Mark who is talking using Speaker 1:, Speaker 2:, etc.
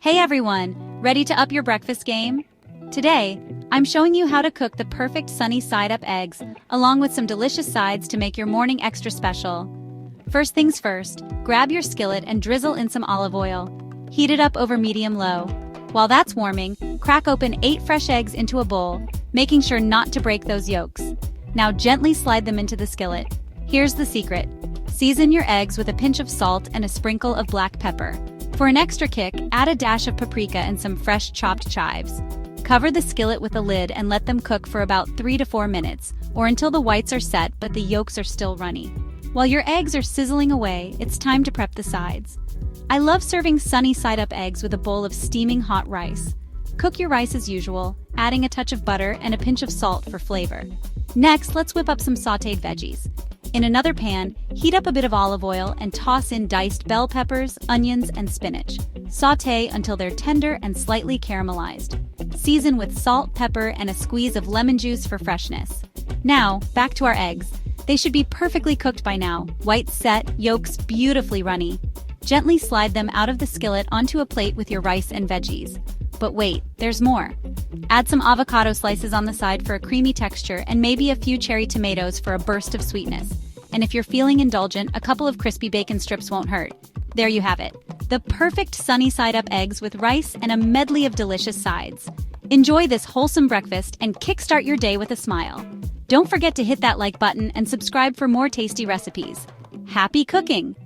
Speaker 1: Hey everyone, ready to up your breakfast game? Today, I'm showing you how to cook the perfect sunny side-up eggs, along with some delicious sides to make your morning extra special. First things first, grab your skillet and drizzle in some olive oil. Heat it up over medium-low. While that's warming, crack open 8 fresh eggs into a bowl, making sure not to break those yolks. Now gently slide them into the skillet. Here's the secret. Season your eggs with a pinch of salt and a sprinkle of black pepper. For an extra kick, add a dash of paprika and some fresh chopped chives. Cover the skillet with a lid and let them cook for about 3 to 4 minutes, or until the whites are set but the yolks are still runny. While your eggs are sizzling away, it's time to prep the sides. I love serving sunny side-up eggs with a bowl of steaming hot rice. Cook your rice as usual, adding a touch of butter and a pinch of salt for flavor. Next, let's whip up some sautéed veggies. In another pan, heat up a bit of olive oil and toss in diced bell peppers, onions, and spinach. Sauté until they're tender and slightly caramelized. Season with salt, pepper, and a squeeze of lemon juice for freshness. Now, back to our eggs. They should be perfectly cooked by now, whites set, yolks beautifully runny. Gently slide them out of the skillet onto a plate with your rice and veggies. But wait, there's more. Add some avocado slices on the side for a creamy texture and maybe a few cherry tomatoes for a burst of sweetness. And if you're feeling indulgent, a couple of crispy bacon strips won't hurt. There you have it. The perfect sunny side-up eggs with rice and a medley of delicious sides. Enjoy this wholesome breakfast and kickstart your day with a smile. Don't forget to hit that like button and subscribe for more tasty recipes. Happy cooking!